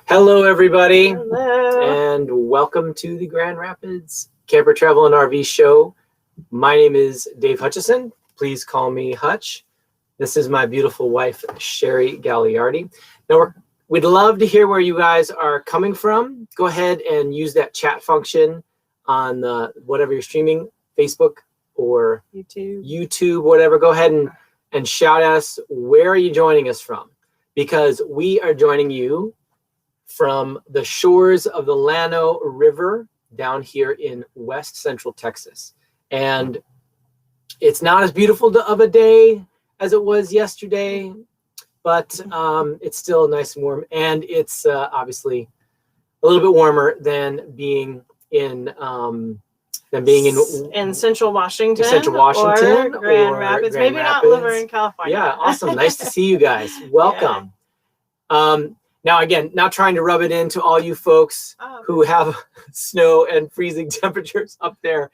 Hello, everybody. Hello. And welcome to the Grand Rapids Camper Travel and RV Show. My name is Dave Hutchison. Please call me Hutch. This is my beautiful wife, Sherry Gagliardi. Now, we'd love to hear where you guys are coming from. Go ahead and use that chat function on whatever you're streaming, Facebook or YouTube, whatever. Go ahead and shout at us. Where are you joining us from? Because we are joining you from the shores of the Llano River down here in West Central Texas. And it's not as beautiful of a day as it was yesterday, but it's still nice and warm. And it's obviously a little bit warmer than being in Central Washington, or Grand Rapids. Maybe not Laverne, California. Yeah, awesome. Nice to see you guys. Welcome. Yeah. Now, again, not trying to rub it into all you folks who have snow and freezing temperatures up there.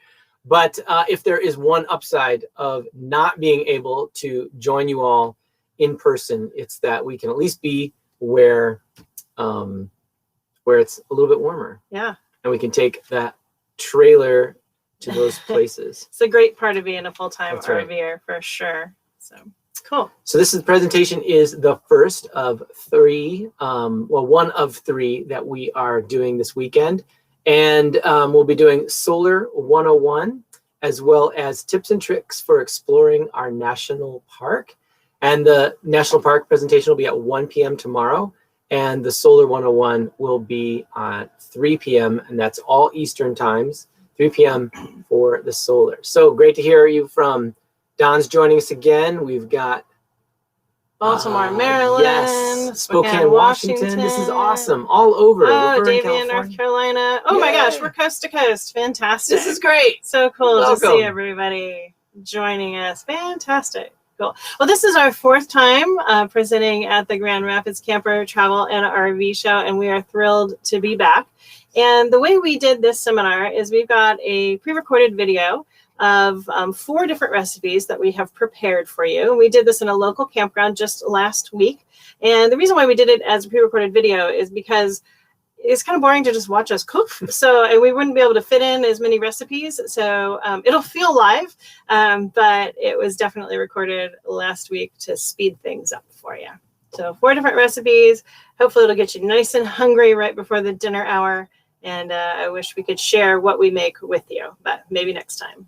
But if there is one upside of not being able to join you all in person, it's that we can at least be where it's a little bit warmer. Yeah. And we can take that trailer to those places. It's a great part of being a full-time RVer, right, for sure. So cool. So this presentation is the first of three, one of three that we are doing this weekend. And we'll be doing Solar 101, as well as tips and tricks for exploring our national park. And the national park presentation will be at 1 p.m. tomorrow. And the Solar 101 will be at 3 p.m. And that's all Eastern times, 3 p.m. for the solar. So great to hear you from Don's joining us again. We've got Baltimore, Maryland, yes, Spokane, Washington. This is awesome. All over. Davie, North Carolina. Oh my gosh, we're coast to coast. Fantastic. This is great. So cool Welcome. To see everybody joining us. Fantastic. Cool. Well, this is our fourth time presenting at the Grand Rapids Camper Travel and RV Show, and we are thrilled to be back. And the way we did this seminar is we've got a pre-recorded video of 4 different recipes that we have prepared for you. We did this in a local campground just last week. And the reason why we did it as a pre-recorded video is because it's kind of boring to just watch us cook. And we wouldn't be able to fit in as many recipes. So it'll feel live, but it was definitely recorded last week to speed things up for you. So 4 different recipes. Hopefully it'll get you nice and hungry right before the dinner hour. And I wish we could share what we make with you, but maybe next time.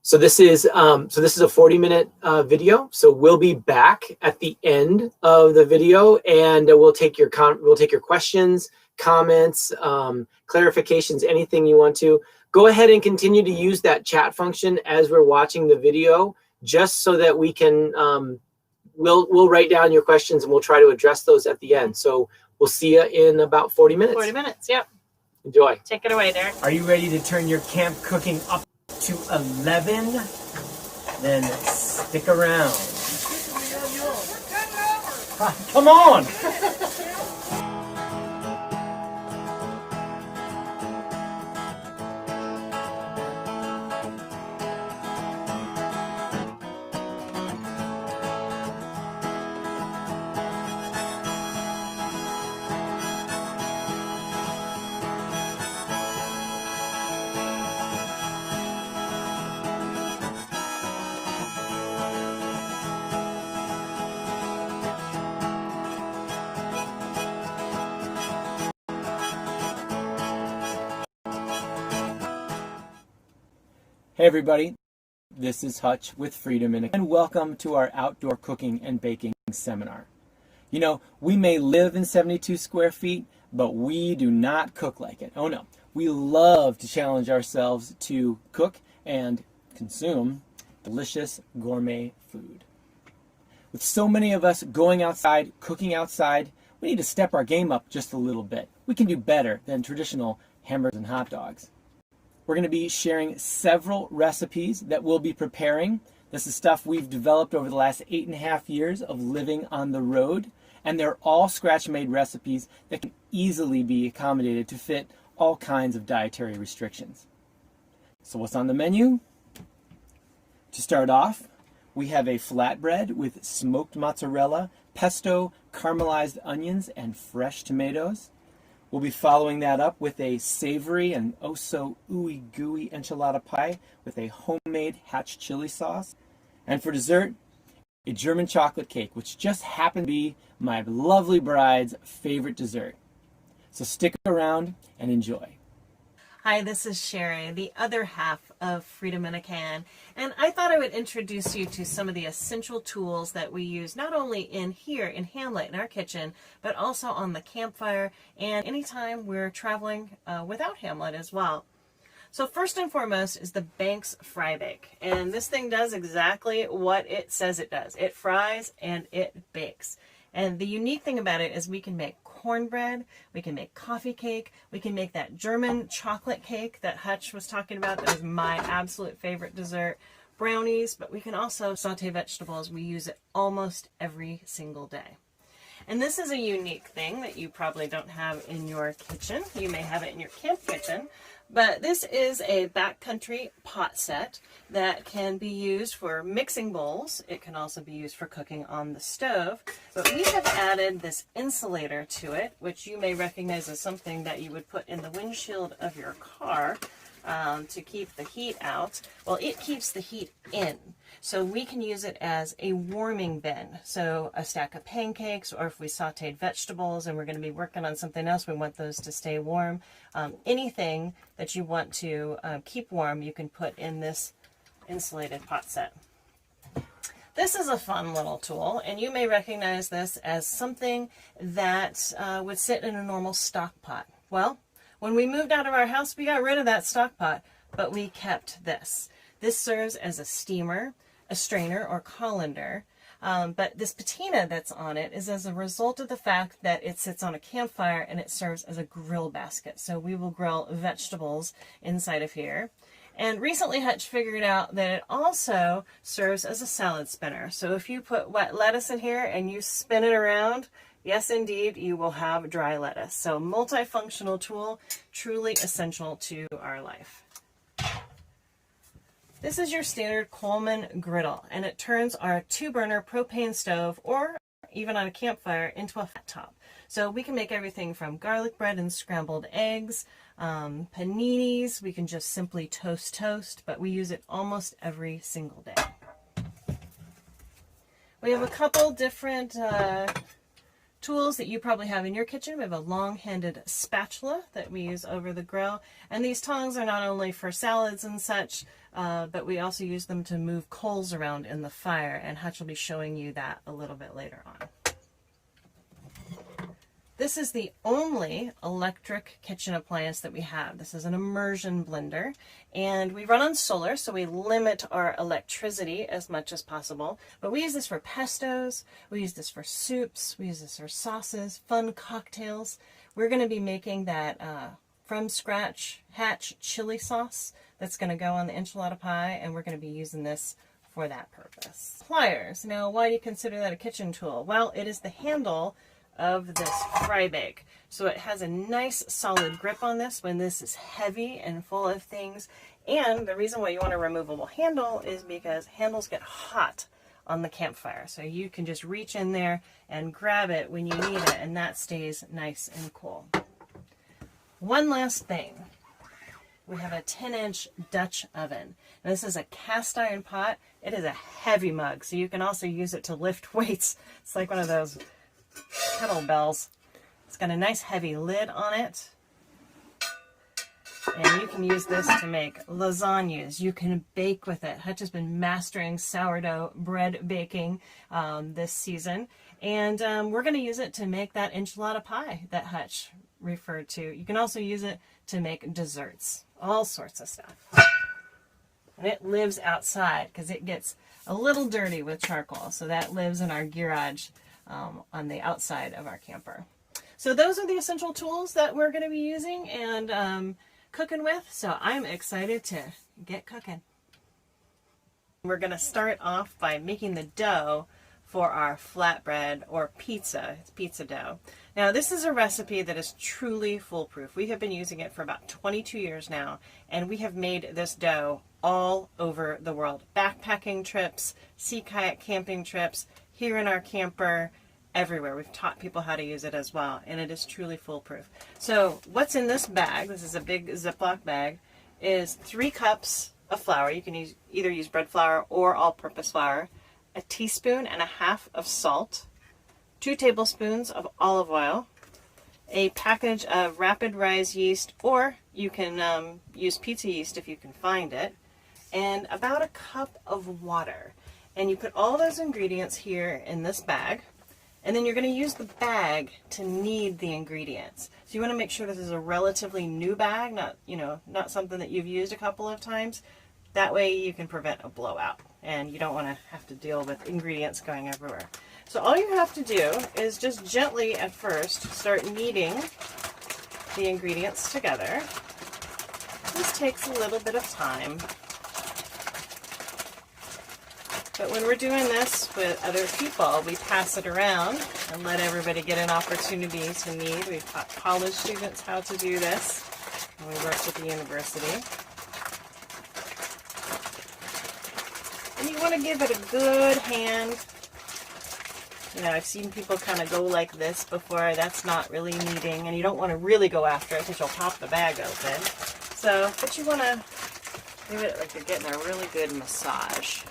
So this is a 40-minute video. So we'll be back at the end of the video, and we'll take your questions, comments, clarifications, anything you want to. Go ahead and continue to use that chat function as we're watching the video, just so that we can we'll write down your questions and we'll try to address those at the end. So we'll see you in about 40 minutes. 40 minutes, yep. Enjoy. Take it away, Derek. Are you ready to turn your camp cooking up to 11? Then stick around. Come on! Hey everybody, this is Hutch with Freedom and welcome to our outdoor cooking and baking seminar. You know, we may live in 72 square feet, but we do not cook like it. Oh no, we love to challenge ourselves to cook and consume delicious gourmet food. With so many of us going outside, cooking outside, we need to step our game up just a little bit. We can do better than traditional hamburgers and hot dogs. We're going to be sharing several recipes that we'll be preparing. This is stuff we've developed over the last 8.5 years of living on the road, and they're all scratch-made recipes that can easily be accommodated to fit all kinds of dietary restrictions. So what's on the menu? To start off, we have a flatbread with smoked mozzarella, pesto, caramelized onions and fresh tomatoes. We'll be following that up with a savory and oh so ooey gooey enchilada pie with a homemade hatch chili sauce. And for dessert, a German chocolate cake, which just happened to be my lovely bride's favorite dessert. So stick around and enjoy. Hi, this is Sherry, the other half of Freedom in a Can, and I thought I would introduce you to some of the essential tools that we use not only in here in Hamlet in our kitchen, but also on the campfire and anytime we're traveling without Hamlet as well. So first and foremost is the Banks Fry Bake, and this thing does exactly what it says it does. It fries and it bakes. And the unique thing about it is we can make cornbread, we can make coffee cake, we can make that German chocolate cake that Hutch was talking about that is my absolute favorite dessert, brownies, but we can also saute vegetables. We use it almost every single day. And this is a unique thing that you probably don't have in your kitchen. You may have it in your camp kitchen, but this is a backcountry pot set that can be used for mixing bowls. It can also be used for cooking on the stove, but we have added this insulator to it, which you may recognize as something that you would put in the windshield of your car to keep the heat out. Well, it keeps the heat in. So we can use it as a warming bin. So a stack of pancakes, or if we sauteed vegetables and we're going to be working on something else, we want those to stay warm. Anything that you want to keep warm, you can put in this insulated pot set. This is a fun little tool, and you may recognize this as something that would sit in a normal stock pot. Well, when we moved out of our house, we got rid of that stock pot, but we kept this. This serves as a steamer, a strainer, or colander. But this patina that's on it is as a result of the fact that it sits on a campfire and it serves as a grill basket. So we will grill vegetables inside of here. And recently Hutch figured out that it also serves as a salad spinner. So if you put wet lettuce in here and you spin it around, yes, indeed, you will have dry lettuce. So multifunctional tool, truly essential to our life. This is your standard Coleman griddle, and it turns our 2-burner propane stove, or even on a campfire, into a flat top. So we can make everything from garlic bread and scrambled eggs, paninis. We can just simply toast, but we use it almost every single day. We have a couple different tools that you probably have in your kitchen. We have a long-handed spatula that we use over the grill, and these tongs are not only for salads and such, but we also use them to move coals around in the fire, and Hutch will be showing you that a little bit later on. This is the only electric kitchen appliance that we have. This is an immersion blender, and we run on solar, so we limit our electricity as much as possible. But we use this for pestos, we use this for soups, we use this for sauces, fun cocktails. We're going to be making that from scratch hatch chili sauce that's going to go on the enchilada pie, and we're going to be using this for that purpose. Pliers. Now, why do you consider that a kitchen tool? Well, it is the handle of this fry bake. So it has a nice solid grip on this when this is heavy and full of things. And the reason why you want a removable handle is because handles get hot on the campfire. So you can just reach in there and grab it when you need it, and that stays nice and cool. One last thing. We have a 10-inch Dutch oven. Now, this is a cast iron pot. It is a heavy mug, so you can also use it to lift weights. It's like one of those kettlebells. It's got a nice heavy lid on it, and you can use this to make lasagnas. You can bake with it. Hutch has been mastering sourdough bread baking this season, and we're going to use it to make that enchilada pie that Hutch referred to. You can also use it to make desserts, all sorts of stuff. And it lives outside because it gets a little dirty with charcoal, so that lives in our garage on the outside of our camper. So those are the essential tools that we're going to be using and cooking with. So I'm excited to get cooking. We're going to start off by making the dough for our flatbread or pizza. It's pizza dough. Now, this is a recipe that is truly foolproof. We have been using it for about 22 years now, and we have made this dough all over the world. Backpacking trips, sea kayak camping trips, here in our camper, everywhere. We've taught people how to use it as well, and it is truly foolproof. So what's in this bag, this is a big Ziploc bag, is 3 cups of flour. You can either use bread flour or all-purpose flour, a teaspoon and a half of salt, 2 tablespoons of olive oil, a package of rapid rise yeast, or you can use pizza yeast if you can find it, and about a cup of water. And you put all those ingredients here in this bag, and then you're going to use the bag to knead the ingredients. So you want to make sure this is a relatively new bag, not something that you've used a couple of times. That way you can prevent a blowout, and you don't want to have to deal with ingredients going everywhere. So all you have to do is just gently at first start kneading the ingredients together. This takes a little bit of time. But when we're doing this with other people, we pass it around and let everybody get an opportunity to knead. We've taught college students how to do this, and we work with the university. And you want to give it a good hand. You know, I've seen people kind of go like this before. That's not really kneading, and you don't want to really go after it because you'll pop the bag open. So, but you want to give it like you're getting a really good massage.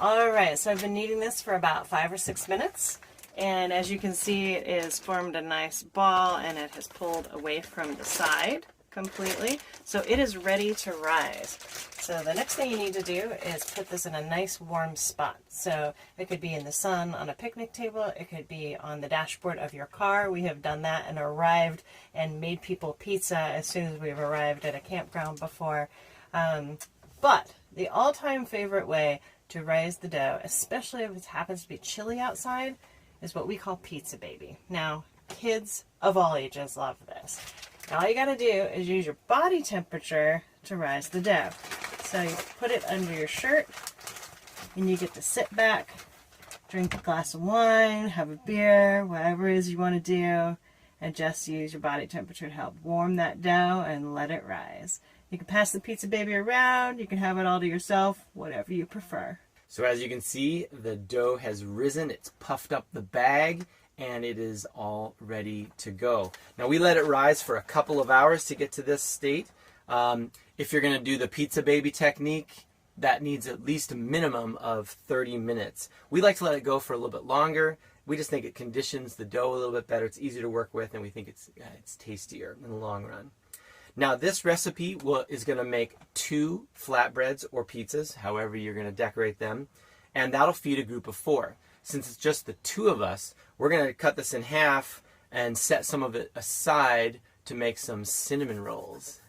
All right, so I've been kneading this for about 5 or 6 minutes. And as you can see, it has formed a nice ball, and it has pulled away from the side completely. So it is ready to rise. So the next thing you need to do is put this in a nice warm spot. So it could be in the sun on a picnic table. It could be on the dashboard of your car. We have done that and arrived and made people pizza as soon as we've arrived at a campground before. But the all-time favorite way to rise the dough, especially if it happens to be chilly outside, is what we call Pizza Baby. Now, kids of all ages love this. Now, all you gotta do is use your body temperature to rise the dough. So you put it under your shirt, and you get to sit back, drink a glass of wine, have a beer, whatever it is you want to do, and just use your body temperature to help warm that dough and let it rise. You can pass the Pizza Baby around, you can have it all to yourself, whatever you prefer. So as you can see, the dough has risen, it's puffed up the bag, and it is all ready to go. Now we let it rise for a couple of hours to get to this state. If you're going to do the Pizza Baby technique, that needs at least a minimum of 30 minutes. We like to let it go for a little bit longer. We just think it conditions the dough a little bit better. It's easier to work with, and we think it's tastier in the long run. Now this recipe is going to make 2 flatbreads or pizzas, however you're going to decorate them, and that'll feed a group of 4. Since it's just the 2 of us, we're going to cut this in half and set some of it aside to make some cinnamon rolls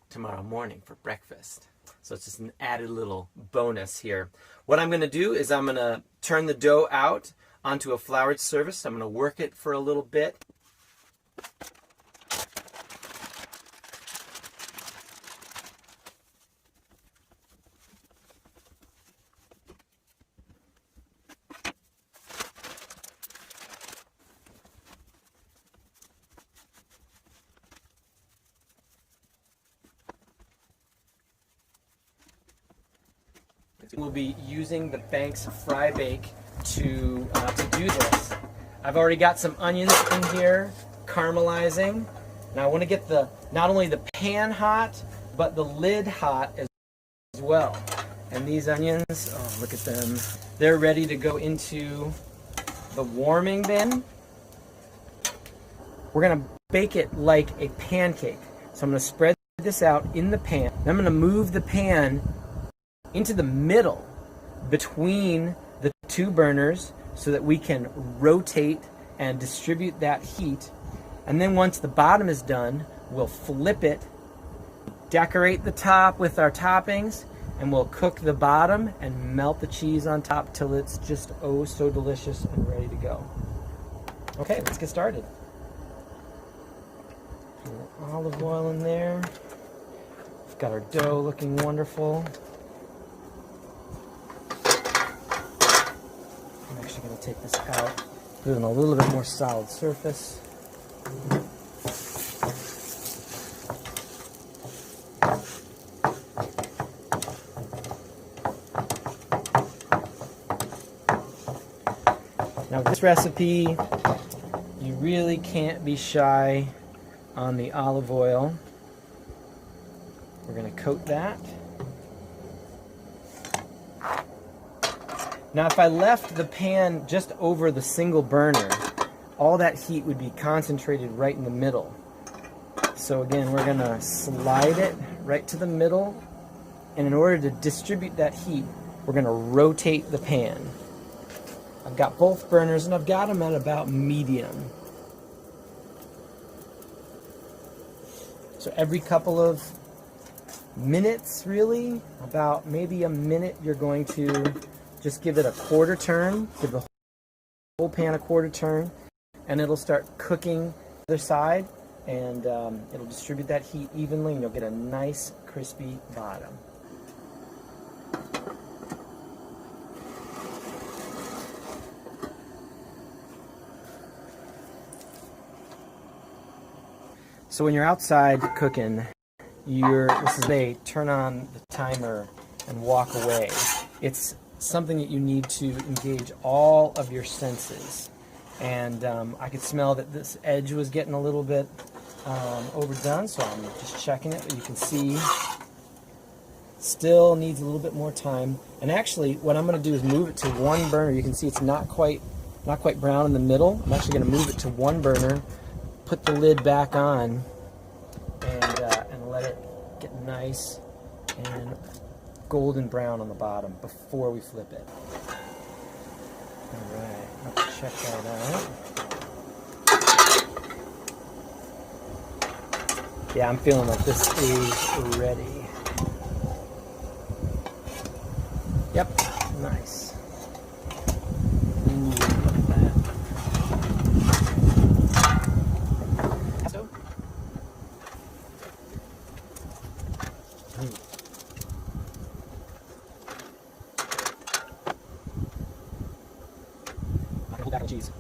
tomorrow morning for breakfast. So it's just an added little bonus here. What I'm going to do is I'm going to turn the dough out onto a floured surface. I'm going to work it for a little bit. We'll be using the Banks Fry Bake to do this. I've already got some onions in here caramelizing. Now I want to get not only the pan hot, but the lid hot as well. And these onions, oh look at them, they're ready to go into the warming bin. We're going to bake it like a pancake. So I'm going to spread this out in the pan. Then I'm going to move the pan into the middle between the 2 burners so that we can rotate and distribute that heat. And then once the bottom is done, we'll flip it, decorate the top with our toppings, and we'll cook the bottom and melt the cheese on top till it's just oh so delicious and ready to go. Okay, let's get started. A little olive oil in there. We've got our dough looking wonderful. I'm actually going to take this out, put it on a little bit more solid surface. Now with this recipe, you really can't be shy on the olive oil. We're going to coat that. Now if I left the pan just over the single burner, all that heat would be concentrated right in the middle. So again, we're going to slide it right to the middle, and in order to distribute that heat, we're going to rotate the pan. I've got both burners, and I've got them at about medium. So every couple of minutes, really, about maybe a minute, you're going to just give it a quarter turn, give the whole pan a quarter turn, and it'll start cooking the other side, and it'll distribute that heat evenly, and you'll get a nice crispy bottom. So when you're outside cooking, this is a turn on the timer and walk away. It's something that you need to engage all of your senses. And I could smell that this edge was getting a little bit overdone, so I'm just checking it. But you can see still needs a little bit more time. And actually, what I'm going to do is move it to one burner. You can see it's not quite brown in the middle. I'm actually going to move it to one burner, put the lid back on, and let it get nice and golden brown on the bottom before we flip it. All right, let's check that out. Yeah, I'm feeling like this is ready. Yep, nice. Ooh, look at that. So. Hold back on cheese.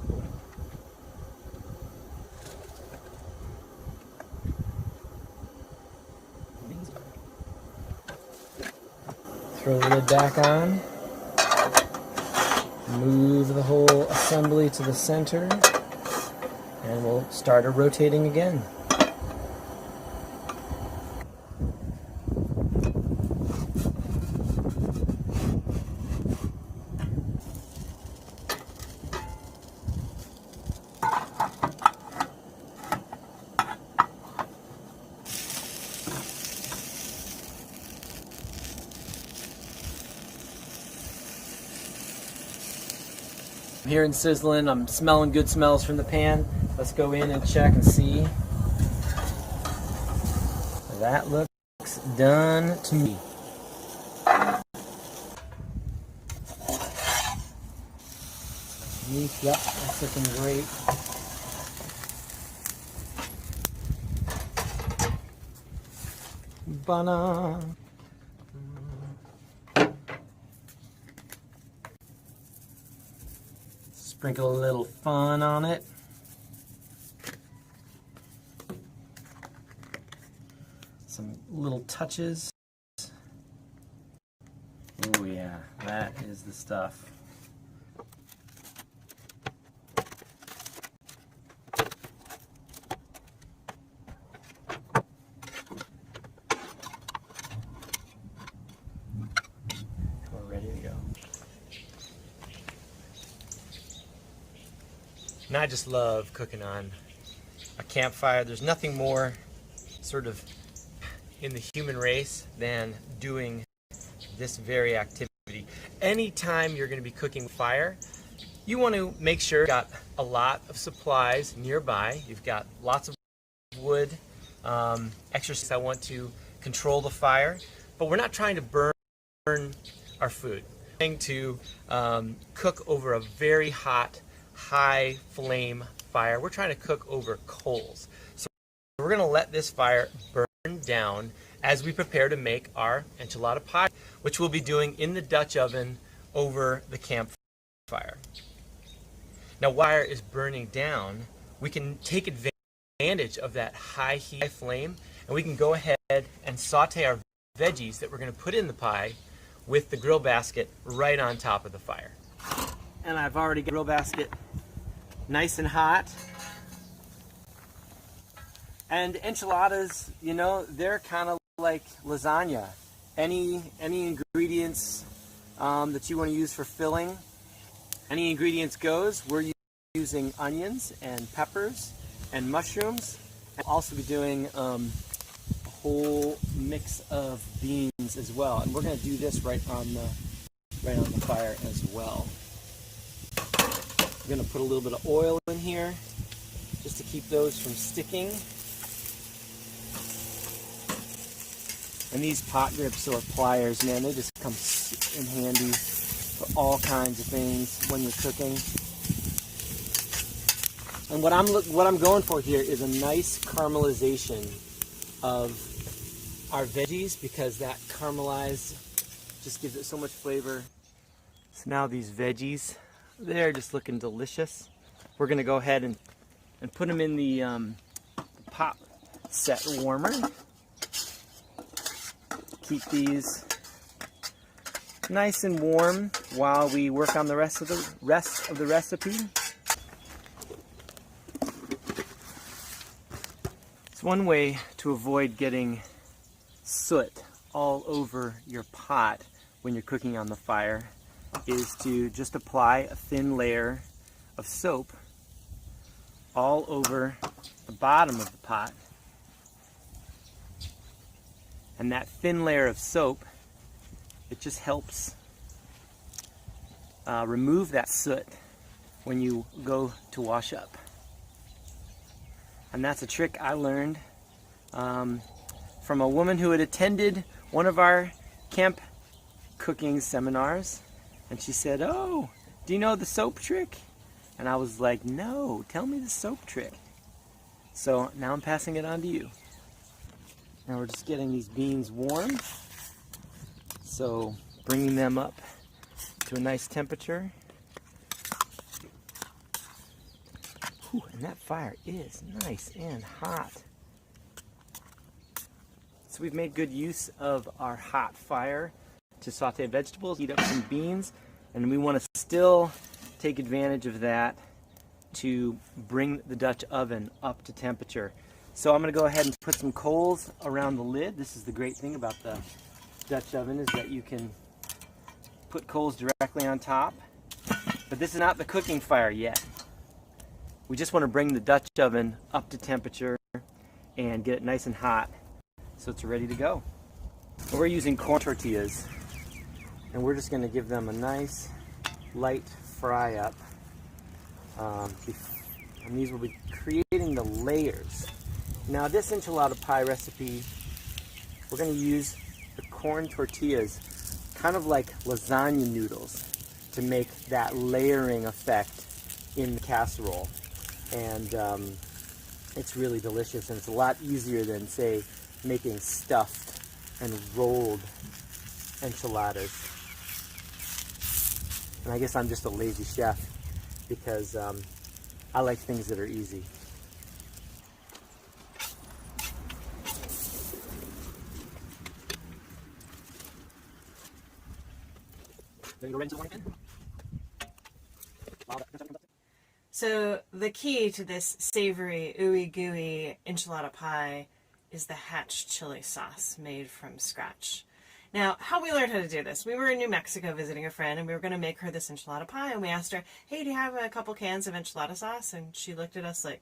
Throw the lid back on. Move the whole assembly to the center, and we'll start rotating again. I'm hearing sizzling, I'm smelling good smells from the pan. Let's go in and check and see. That looks done to me. Yep, that's looking great. Banana. Sprinkle a little fun on it. Some little touches. Oh yeah, that is the stuff. We're ready to go. And I just love cooking on a campfire. There's nothing more sort of in the human race than doing this very activity. Anytime you're going to be cooking with fire, you want to make sure you've got a lot of supplies nearby. You've got lots of wood. Exercise, I want to control the fire, but we're not trying to burn our food. We're trying to cook over a very hot, high flame fire. We're trying to cook over coals. So we're going to let this fire burn down as we prepare to make our enchilada pie, which we'll be doing in the Dutch oven over the campfire. Now, while fire is burning down, we can take advantage of that high heat, high flame, and we can go ahead and saute our veggies that we're going to put in the pie with the grill basket right on top of the fire. and I've already got the grill basket nice and hot. And enchiladas, you know, they're kind of like lasagna. Any ingredients that you want to use for filling, any ingredients goes. We're using onions and peppers and mushrooms. I'll also be doing a whole mix of beans as well, and we're going to do this right on the fire as well. We're going to put a little bit of oil in here just to keep those from sticking. And these pot grips or pliers, man, they just come in handy for all kinds of things when you're cooking. And what I'm going for here is a nice caramelization of our veggies, because that caramelized just gives it so much flavor. So now these veggies, they're just looking delicious. We're going to go ahead and put them in the pot set warmer. Keep these nice and warm while we work on the rest of the recipe. It's one way to avoid getting soot all over your pot when you're cooking on the fire is to just apply a thin layer of soap all over the bottom of the pot. And that thin layer of soap, it just helps remove that soot when you go to wash up. And that's a trick I learned from a woman who had attended one of our camp cooking seminars. And she said, "Oh, do you know the soap trick?" And I was like, "No, tell me the soap trick." So now I'm passing it on to you. Now we're just getting these beans warm, so bringing them up to a nice temperature. Whew, and that fire is nice and hot. So we've made good use of our hot fire to saute vegetables, heat up some beans, and we want to still take advantage of that to bring the Dutch oven up to temperature. So I'm going to go ahead and put some coals around the lid. This is the great thing about the Dutch oven, is that you can put coals directly on top. But this is not the cooking fire yet. We just want to bring the Dutch oven up to temperature and get it nice and hot so it's ready to go. We're using corn tortillas, and we're just going to give them a nice light fry up. And these will be creating the layers. Now this enchilada pie recipe, we're going to use the corn tortillas kind of like lasagna noodles to make that layering effect in the casserole. And it's really delicious, and it's a lot easier than, say, making stuffed and rolled enchiladas. And I guess I'm just a lazy chef because I like things that are easy. So the key to this savory, ooey gooey enchilada pie is the hatch chili sauce made from scratch. Now, how we learned how to do this, we were in New Mexico visiting a friend, and we were going to make her this enchilada pie, and we asked her, "Hey, do you have a couple cans of enchilada sauce?" And she looked at us like,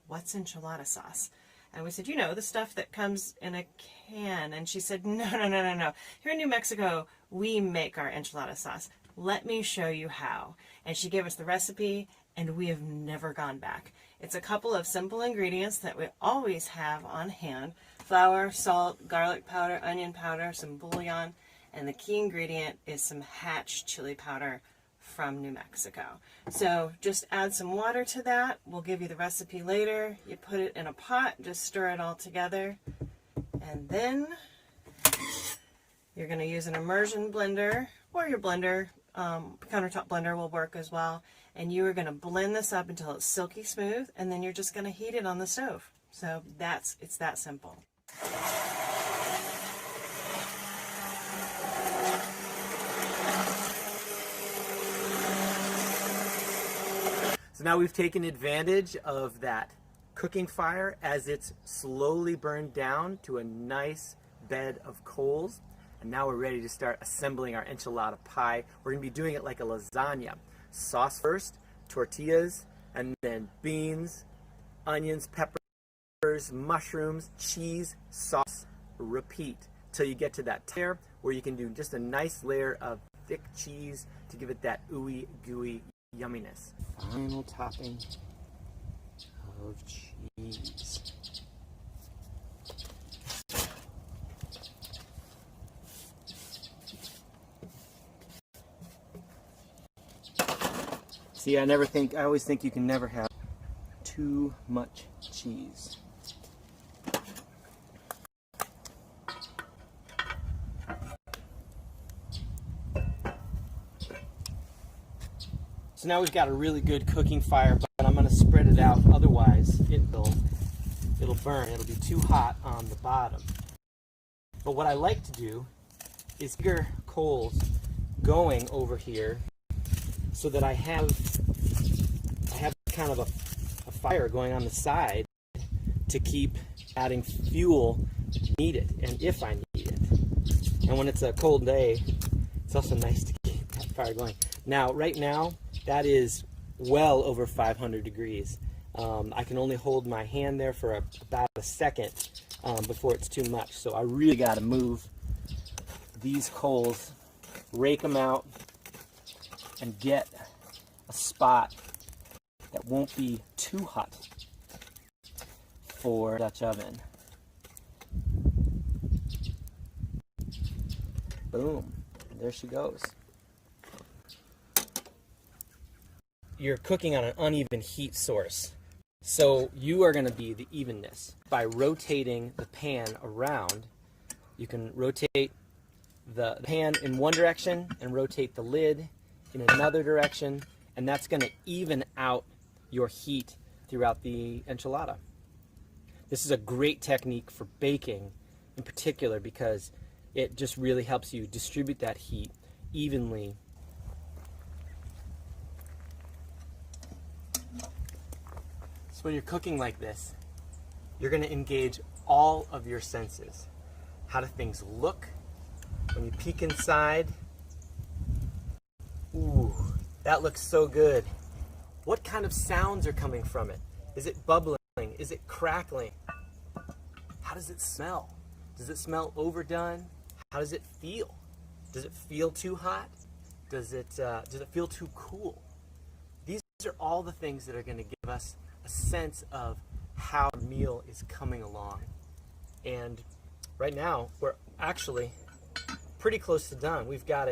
"What's enchilada sauce?" And we said, "You know, the stuff that comes in a can." And she said, No. Here in New Mexico, we make our enchilada sauce. Let me show you how." And she gave us the recipe, and we have never gone back. It's a couple of simple ingredients that we always have on hand: flour, salt, garlic powder, onion powder, some bouillon, and the key ingredient is some hatch chili powder from New Mexico. So just add some water to that. We'll give you the recipe later. You put it in a pot, just stir it all together, and then you're going to use an immersion blender, or your blender, countertop blender will work as well. And you are going to blend this up until it's silky smooth, and then you're just going to heat it on the stove. So it's that simple. So now we've taken advantage of that cooking fire as it's slowly burned down to a nice bed of coals. And now we're ready to start assembling our enchilada pie. We're going to be doing it like a lasagna. Sauce first, tortillas, and then beans, onions, peppers, mushrooms, cheese, sauce, repeat till you get to that tier where you can do just a nice layer of thick cheese to give it that ooey gooey yumminess. Final topping of cheese. See, I always think you can never have too much cheese. So now we've got a really good cooking fire, but I'm going to spread it out, otherwise it'll burn. It'll be too hot on the bottom. But what I like to do is bigger coals going over here so that I have kind of a fire going on the side to keep adding fuel needed and if I need it. And when it's a cold day, it's also nice to keep that fire going. Now, right now, that is well over 500 degrees. I can only hold my hand there for about a second before it's too much. So I really got to move these coals, rake them out, and get a spot that won't be too hot for Dutch oven. Boom, there she goes. You're cooking on an uneven heat source, so you are going to be the evenness. By rotating the pan around, you can rotate the pan in one direction and rotate the lid in another direction, and that's going to even out your heat throughout the enchilada. This is a great technique for baking in particular because it just really helps you distribute that heat evenly. So when you're cooking like this, you're going to engage all of your senses. How do things look? When you peek inside, ooh, that looks so good. What kind of sounds are coming from it? Is it bubbling? Is it crackling? How does it smell? Does it smell overdone? How does it feel? Does it feel too hot? Does it feel too cool? These are all the things that are going to give us a sense of how the meal is coming along. And right now, we're actually pretty close to done. We've got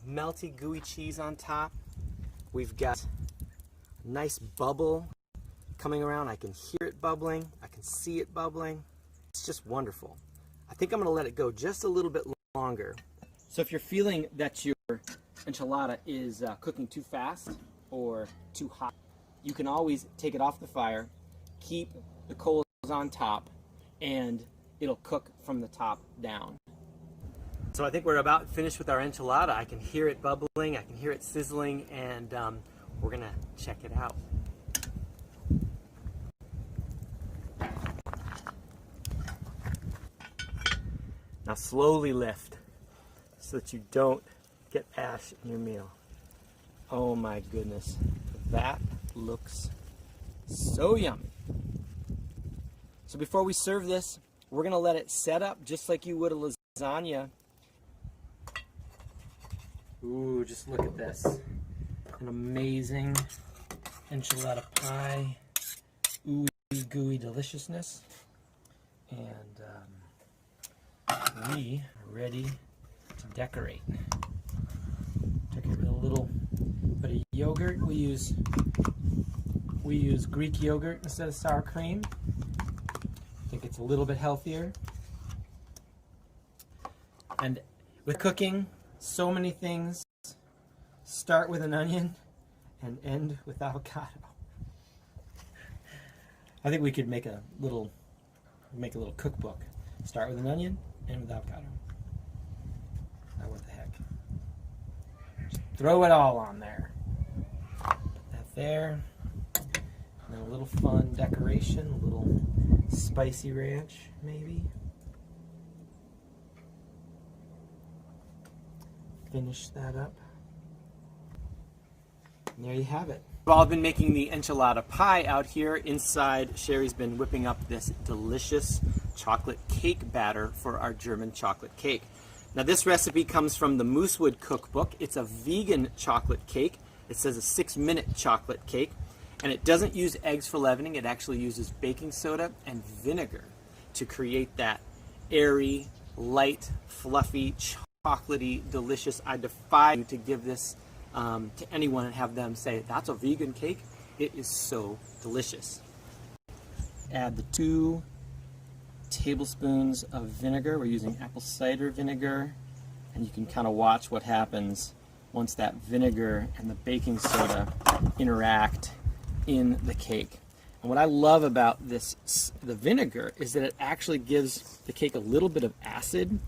melty, gooey cheese on top. We've got a nice bubble coming around. I can hear it bubbling. I can see it bubbling. It's just wonderful. I think I'm going to let it go just a little bit longer. So if you're feeling that your enchilada is cooking too fast or too hot, you can always take it off the fire, keep the coals on top, and it'll cook from the top down. So I think we're about finished with our enchilada. I can hear it bubbling, I can hear it sizzling, and we're gonna check it out. Now slowly lift so that you don't get ash in your meal. Oh my goodness, that looks so yummy. So before we serve this, we're gonna let it set up just like you would a lasagna. Ooh, just look at this. An amazing enchilada pie. Ooey gooey deliciousness. And we are ready to decorate. Decorate with a little bit of yogurt. We use Greek yogurt instead of sour cream. I think it's a little bit healthier. And with cooking, so many things start with an onion and end with avocado. I think we could make a little cookbook. Start with an onion, end with avocado. Now what the heck? Just throw it all on there. there. And then a little fun decoration, a little spicy ranch, maybe. Finish that up. And there you have it. Well, I've been making the enchilada pie out here. Inside, Sherry's been whipping up this delicious chocolate cake batter for our German chocolate cake. Now this recipe comes from the Moosewood cookbook. It's a vegan chocolate cake. It says a 6-minute chocolate cake. And it doesn't use eggs for leavening. It actually uses baking soda and vinegar to create that airy, light, fluffy, chocolatey, delicious. I defy you to give this to anyone and have them say, that's a vegan cake. It is so delicious. Add the 2 tablespoons of vinegar. We're using apple cider vinegar, and you can kind of watch what happens once that vinegar and the baking soda interact in the cake. And what I love about the vinegar is that it actually gives the cake a little bit of acid,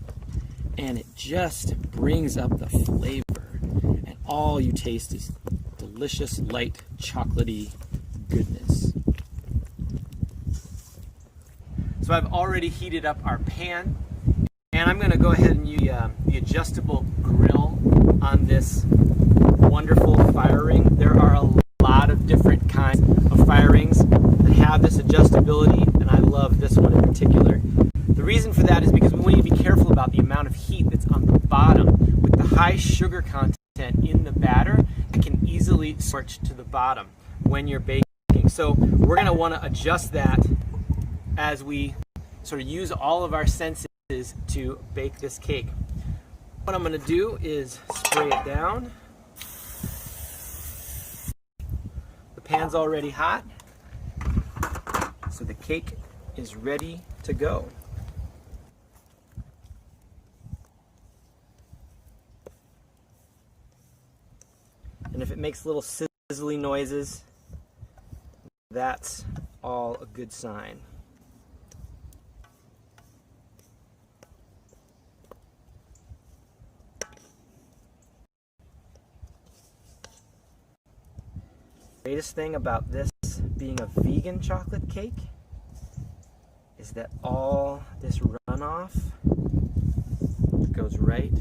and it just brings up the flavor. And all you taste is delicious, light, chocolatey goodness. So I've already heated up our pan, and I'm going to go ahead and use the adjustable grill on this wonderful fire ring. There are a lot of different kinds of fire rings that have this adjustability, and I love this one in particular. The reason for that is because we want you to be careful about the amount of heat that's on the bottom. With the high sugar content in the batter, it can easily scorch to the bottom when you're baking. So we're going to want to adjust that as we sort of use all of our senses to bake this cake. What I'm going to do is spray it down. The pan's already hot, so the cake is ready to go. And if it makes little sizzly noises, that's all a good sign. The greatest thing about this being a vegan chocolate cake is that all this runoff goes right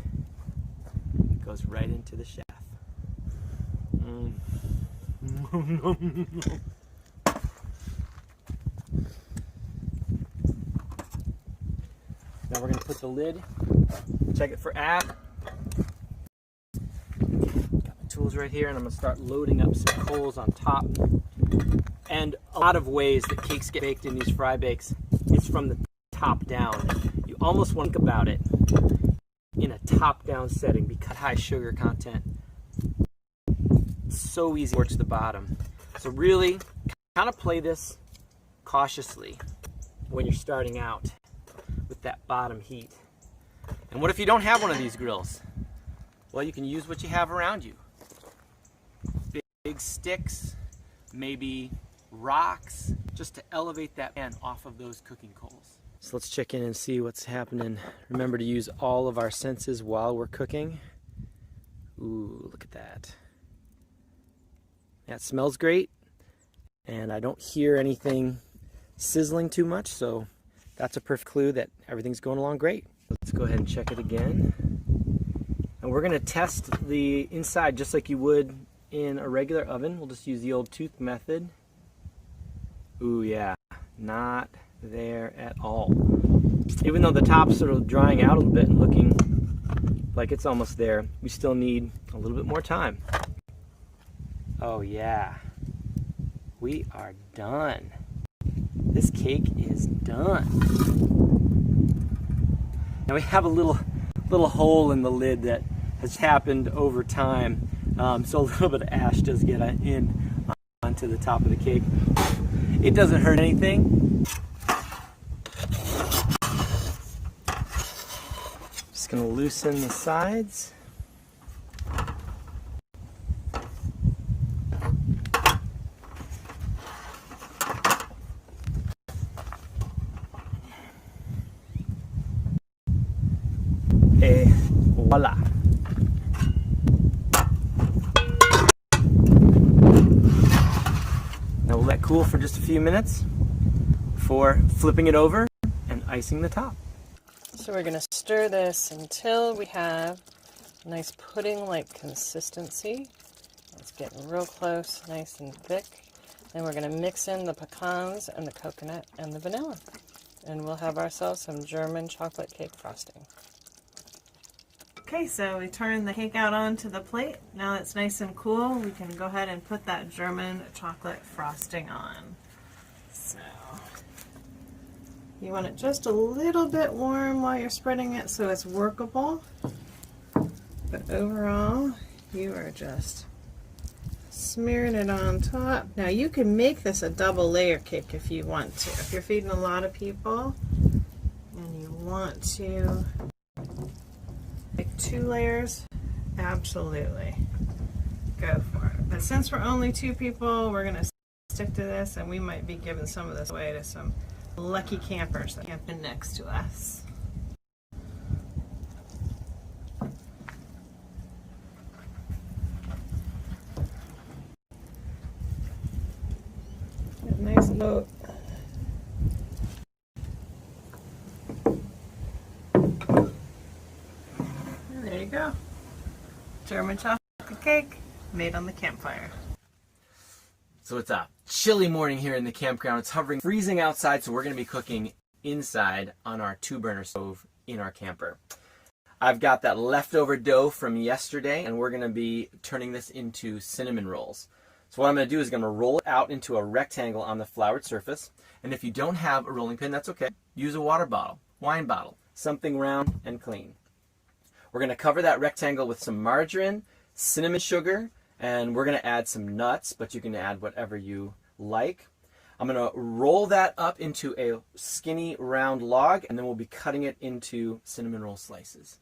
into the chef. Now we're going to put the lid, check it for app. Got my tools right here, and I'm going to start loading up some coals on top. And a lot of ways that cakes get baked in these fry bakes, it's from the top down. You almost want to think about it in a top down setting because high sugar content. It's so easy towards the bottom. So really kind of play this cautiously when you're starting out with that bottom heat. And what if you don't have one of these grills? Well, you can use what you have around you. Big sticks, maybe rocks, just to elevate that pan off of those cooking coals. So let's check in and see what's happening. Remember to use all of our senses while we're cooking. Ooh, look at that. That smells great, and I don't hear anything sizzling too much, so that's a perfect clue that everything's going along great. Let's go ahead and check it again. And we're going to test the inside just like you would in a regular oven. We'll just use the old tooth method. Ooh, yeah, not there at all. Even though the top's sort of drying out a little bit and looking like it's almost there, we still need a little bit more time. Oh yeah, we are done. This cake is done. Now we have a little hole in the lid that has happened over time, so a little bit of ash does get in onto the top of the cake. It doesn't hurt anything. Just gonna loosen the sides. Et voila. cool for just a few minutes before flipping it over and icing the top. So we're going to stir this until we have a nice pudding-like consistency. It's getting real close, nice and thick. Then we're going to mix in the pecans and the coconut and the vanilla. And we'll have ourselves some German chocolate cake frosting. Okay, so we turn the cake out onto the plate. Now it's nice and cool, we can go ahead and put that German chocolate frosting on. So you want it just a little bit warm while you're spreading it so it's workable. But overall, you are just smearing it on top. Now you can make this a double layer cake if you want to. If you're feeding a lot of people and you want to make 2 layers, absolutely go for it. But since we're only 2 people, we're going to stick to this, and we might be giving some of this away to some lucky campers that camping next to us. Nice note. And there you go. German chocolate cake made on the campfire. So it's a chilly morning here in the campground. It's hovering, freezing outside, so we're going to be cooking inside on our 2-burner stove in our camper. I've got that leftover dough from yesterday, and we're going to be turning this into cinnamon rolls. So what I'm going to do is I'm going to roll it out into a rectangle on the floured surface. And if you don't have a rolling pin, that's okay. Use a water bottle, wine bottle, something round and clean. We're going to cover that rectangle with some margarine, cinnamon sugar, and we're going to add some nuts, but you can add whatever you like. I'm going to roll that up into a skinny round log, and then we'll be cutting it into cinnamon roll slices.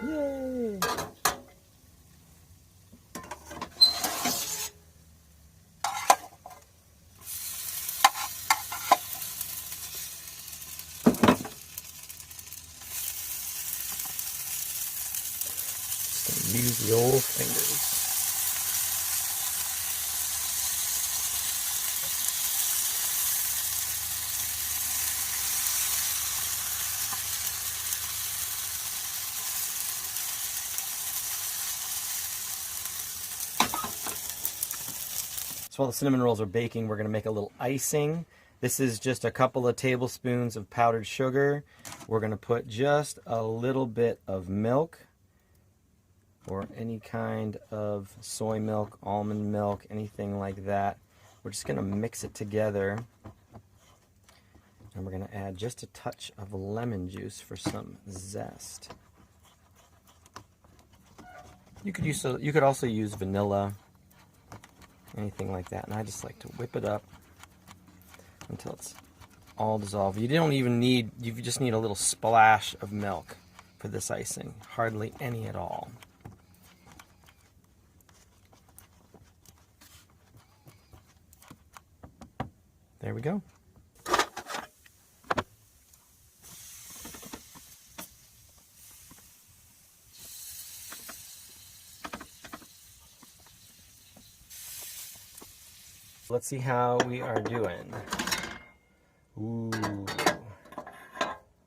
Yay! Just gonna use the old fingers. So while the cinnamon rolls are baking, we're going to make a little icing. This is just a couple of tablespoons of powdered sugar. We're going to put just a little bit of milk, or any kind of soy milk, almond milk, anything like that. We're just going to mix it together. And we're going to add just a touch of lemon juice for some zest. You could also use vanilla, anything like that. And I just like to whip it up until it's all dissolved. You don't even need, you just need a little splash of milk for this icing. Hardly any at all. There we go. Let's see how we are doing. Ooh,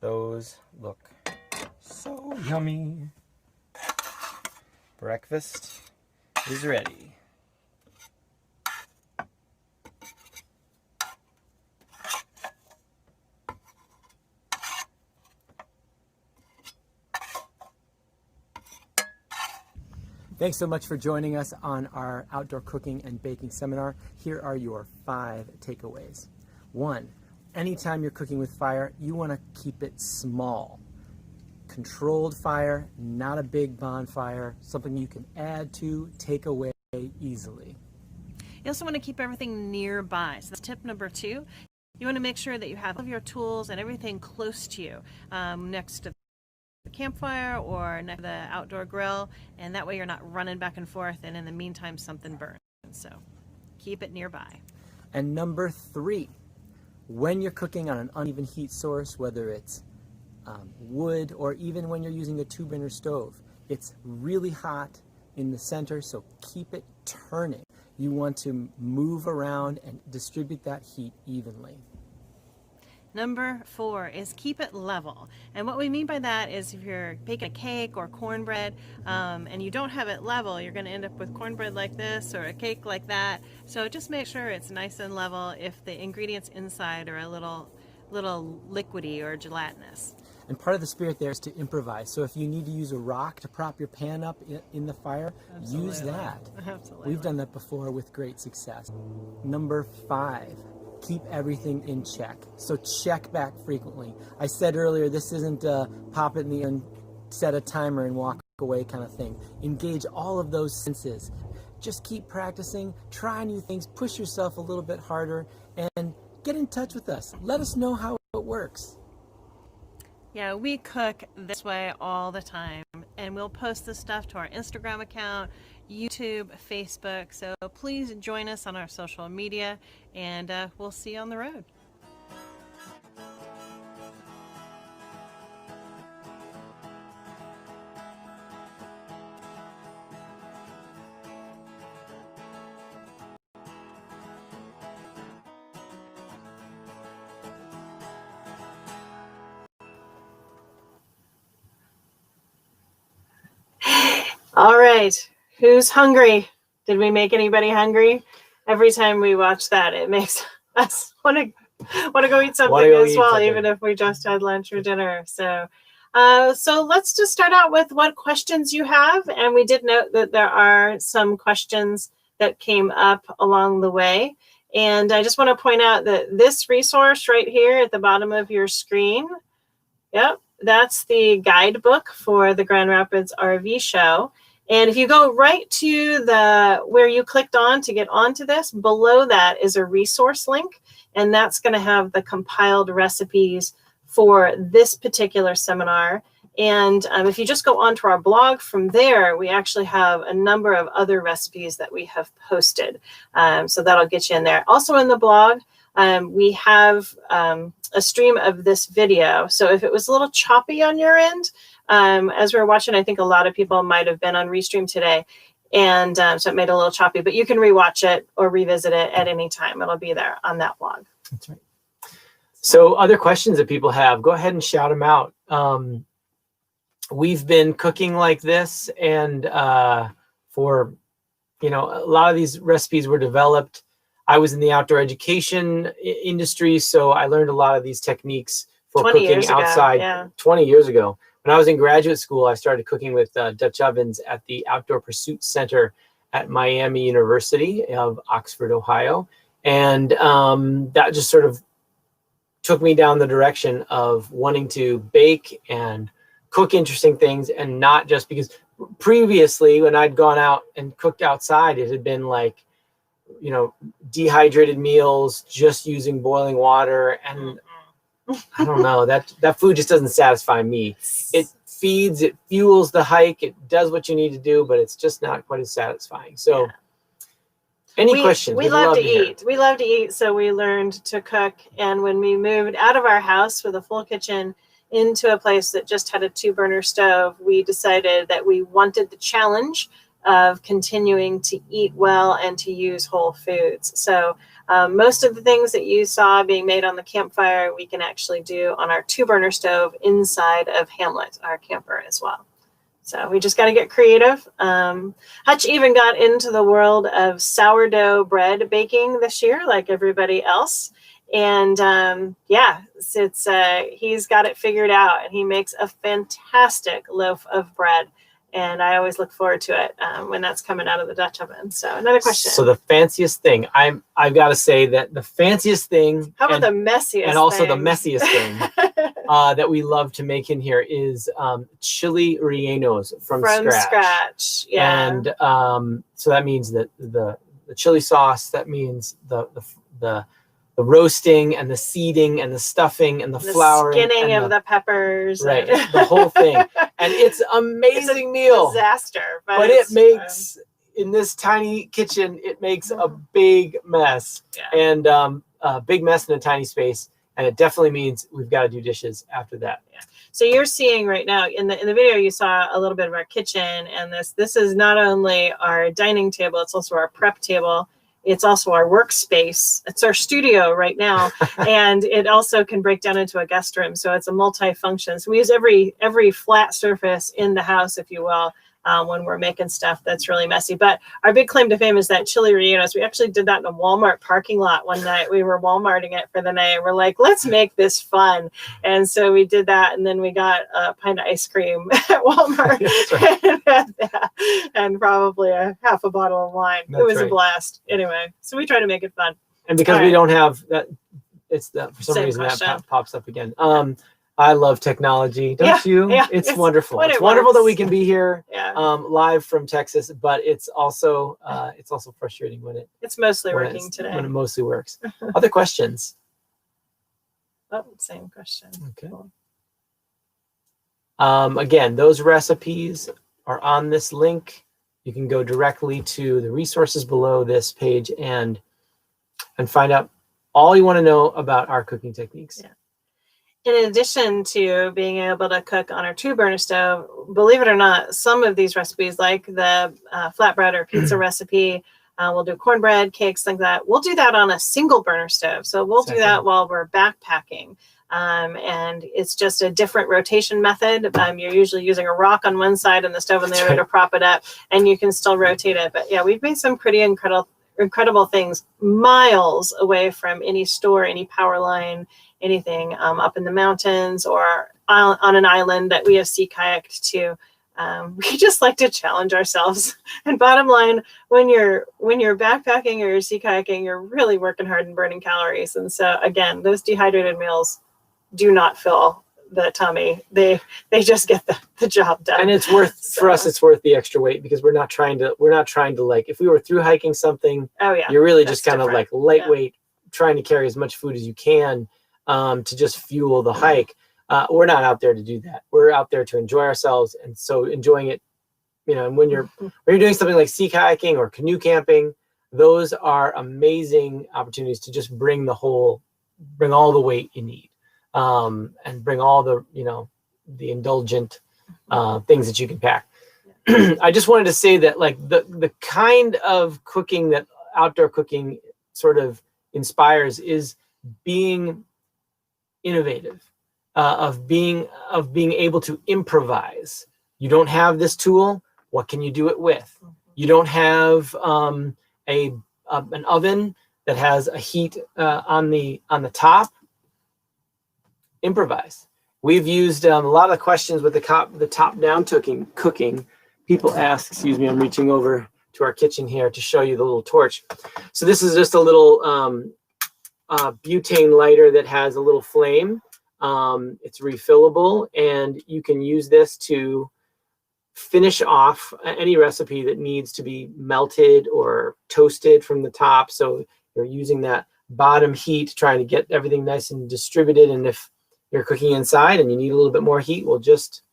those look so yummy. Breakfast is ready. Thanks so much for joining us on our outdoor cooking and baking seminar. Here are your 5 takeaways. 1, anytime you're cooking with fire, you want to keep it small. Controlled fire, not a big bonfire, something you can add to, take away easily. You also want to keep everything nearby. So that's tip number 2. You want to make sure that you have all of your tools and everything close to you, next to the campfire or next to the outdoor grill, and that way you're not running back and forth and in the meantime something burns. So keep it nearby. And number 3, when you're cooking on an uneven heat source, whether it's wood or even when you're using a 2-burner stove, it's really hot in the center, so keep it turning. You want to move around and distribute that heat evenly. Number 4 is keep it level. And what we mean by that is if you're baking a cake or cornbread and you don't have it level, you're going to end up with cornbread like this or a cake like that. So just make sure it's nice and level if the ingredients inside are a little liquidy or gelatinous. And part of the spirit there is to improvise. So if you need to use a rock to prop your pan up in the fire, use that. Absolutely. We've done that before with great success. Number 5. Keep everything in check. So check back frequently. I said earlier, this isn't a pop it in the end, set a timer and walk away kind of thing. Engage all of those senses. Just keep practicing, try new things, push yourself a little bit harder, and get in touch with us. Let us know how it works. Yeah, we cook this way all the time, and we'll post this stuff to our Instagram account, YouTube, Facebook. So please join us on our social media, and we'll see you on the road. All right, who's hungry? Did we make anybody hungry? Every time we watch that, it makes us want to go eat something as well, even if we just had lunch or dinner. So let's just start out with what questions you have. And we did note that there are some questions that came up along the way. And I just want to point out that this resource right here at the bottom of your screen, yep, that's the guidebook for the Grand Rapids RV show. And if you go right to where you clicked on to get onto this, below that is a resource link, and that's going to have the compiled recipes for this particular seminar. And if you just go onto our blog from there, we actually have a number of other recipes that we have posted. So that'll get you in there. Also in the blog, we have a stream of this video. So if it was a little choppy on your end, as we're watching, I think a lot of people might have been on Restream today. And so it made it a little choppy, but you can rewatch it or revisit it at any time. It'll be there on that blog. That's right. So other questions that people have, go ahead and shout them out. We've been cooking like this, and for, a lot of these recipes were developed. I was in the outdoor education industry, so I learned a lot of these techniques for cooking outside 20 years ago. When I was in graduate school, I started cooking with Dutch ovens at the Outdoor Pursuit Center at Miami University of Oxford, Ohio. And that just sort of took me down the direction of wanting to bake and cook interesting things, and not just because previously when I'd gone out and cooked outside, it had been like, you know, dehydrated meals, just using boiling water. And I don't know, that food just doesn't satisfy me. It feeds, it fuels the hike, it does what you need to do, but it's just not quite as satisfying. So any questions? We love to eat. We love to eat, so we learned to cook. And when we moved out of our house with a full kitchen into a place that just had a 2-burner stove, we decided that we wanted the challenge of continuing to eat well and to use whole foods. So most of the things that you saw being made on the campfire, we can actually do on our 2-burner stove inside of Hamlet, our camper, as well. So we just got to get creative. Hutch even got into the world of sourdough bread baking this year, like everybody else. And he's got it figured out, and he makes a fantastic loaf of bread. And I always look forward to it when that's coming out of the Dutch oven. So another question. So the fanciest thing, I've got to say that the fanciest thing. How about the messiest? And also the messiest thing that we love to make in here is chili rellenos from scratch. Yeah. And so that means that the chili sauce. That means the roasting and the seeding and the stuffing and the flouring, skinning of the peppers, right? The whole thing, and it's amazing meal. Disaster, but it makes in this tiny kitchen, it makes a big mess, and a big mess in a tiny space, and it definitely means we've got to do dishes after that. Yeah. So you're seeing right now in the video, you saw a little bit of our kitchen, and this is not only our dining table, it's also our prep table. It's also our workspace. It's our studio right now. And it also can break down into a guest room. So it's a multi-function. So we use every flat surface in the house, if you will, when we're making stuff that's really messy. But our big claim to fame is that chili rellenos. We actually did that in a Walmart parking lot one night. We were Walmarting it for the night. And we're like, let's make this fun. And so we did that. And then we got a pint of ice cream at Walmart and probably half a bottle of wine. It was a blast. Anyway, so we try to make it fun. And because we don't have that, it's that for some reason that pops up again. I love technology, don't you? Yeah, it's wonderful. It's wonderful that we can be here live from Texas, but it's also frustrating when it's mostly working today. When it mostly works. Other questions? Oh, same question. Okay. Cool. Again, those recipes are on this link. You can go directly to the resources below this page and find out all you want to know about our cooking techniques. Yeah. In addition to being able to cook on our 2-burner stove, believe it or not, some of these recipes, like the flatbread or pizza recipe, we'll do cornbread, cakes, like that. We'll do that on a 1-burner stove. So we'll do that while we're backpacking. And it's just a different rotation method. You're usually using a rock on one side and the stove on the other to prop it up, and you can still rotate it. But yeah, we've made some pretty incredible things miles away from any store, any power line, anything, up in the mountains or on an island that we have sea kayaked to. We just like to challenge ourselves. And bottom line, when you're backpacking or you're sea kayaking, you're really working hard and burning calories. And so again, those dehydrated meals do not fill the tummy. They just get the job done. And it's worth for us. It's worth the extra weight because we're not trying to like, if we were through hiking something, you're really just kind of like lightweight, trying to carry as much food as you can to just fuel the hike. We're not out there to do that. We're out there to enjoy ourselves. And so enjoying it, and when you're doing something like sea kayaking or canoe camping, those are amazing opportunities to just bring all the weight you need, and bring all the, the indulgent things that you can pack. I just wanted to say that like the kind of cooking that outdoor cooking sort of inspires is being innovative, of being able to improvise. You don't have this tool. What can you do it with? You don't have an oven that has a heat on the top. Improvise. We've used a lot of the questions with the top-down cooking. People ask, excuse me, I'm reaching over to our kitchen here to show you the little torch. So this is just a little butane lighter that has a little flame. It's refillable, and you can use this to finish off any recipe that needs to be melted or toasted from the top. So you're using that bottom heat, trying to get everything nice and distributed. And if you're cooking inside and you need a little bit more heat, we'll just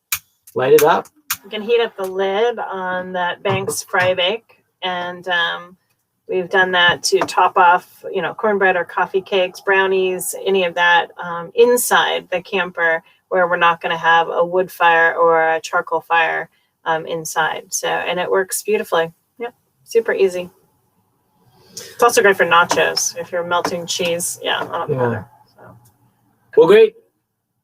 light it up. You can heat up the lid on that Banks Fry Bake, and we've done that to top off, cornbread or coffee cakes, brownies, any of that inside the camper, where we're not going to have a wood fire or a charcoal fire inside. So, and it works beautifully. Yep, super easy. It's also great for nachos if you're melting cheese. Yeah, on a platter. So. Well, great.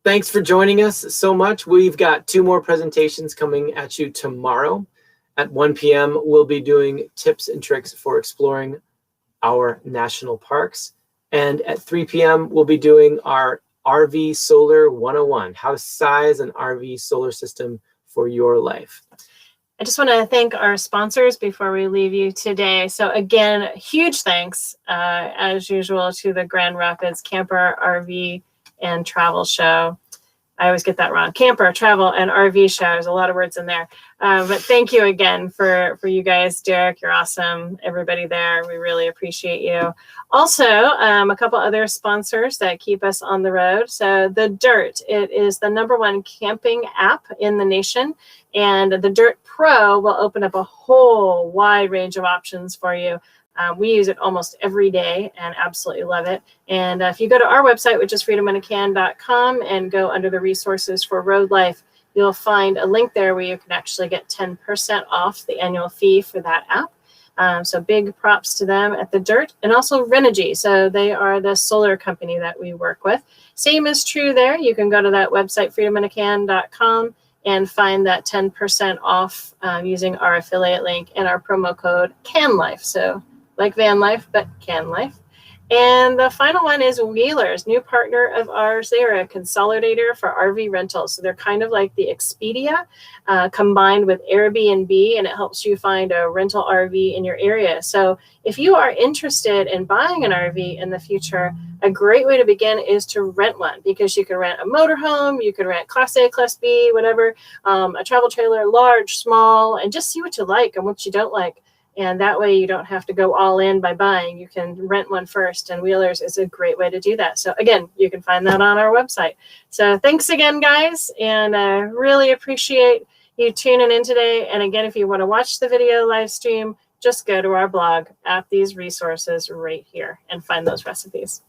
Thanks for joining us so much. We've got 2 more presentations coming at you tomorrow. At 1 p.m., we'll be doing tips and tricks for exploring our national parks. And at 3 p.m., we'll be doing our RV Solar 101, how to size an RV solar system for your life. I just want to thank our sponsors before we leave you today. So again, huge thanks, as usual, to the Grand Rapids Camper, RV, and Travel Show. I always get that wrong. Camper, Travel, and RV Show. There's a lot of words in there. But thank you again for you guys. Derek, you're awesome. Everybody there, we really appreciate you. Also, a couple other sponsors that keep us on the road. So The Dirt, it is the #1 camping app in the nation. And The Dirt Pro will open up a whole wide range of options for you. We use it almost every day and absolutely love it. And if you go to our website, which is freedominacan.com, and go under the resources for road life, you'll find a link there where you can actually get 10% off the annual fee for that app. So big props to them at The Dirt, and also Renogy. So they are the solar company that we work with. Same is true there. You can go to that website, freedominacan.com, and find that 10% off using our affiliate link and our promo code CANLIFE. So like van life, but can life. And the final one is Wheelers, new partner of ours. They are a consolidator for RV rentals. So they're kind of like the Expedia combined with Airbnb, and it helps you find a rental RV in your area. So if you are interested in buying an RV in the future, a great way to begin is to rent one, because you can rent a motorhome, you can rent Class A, Class B, whatever, a travel trailer, large, small, and just see what you like and what you don't like. And that way you don't have to go all in by buying. You can rent one first, and Wheelers is a great way to do that. So again, you can find that on our website. So thanks again, guys, and really appreciate you tuning in today. And again, if you want to watch the video live stream, just go to our blog at these resources right here and find those recipes.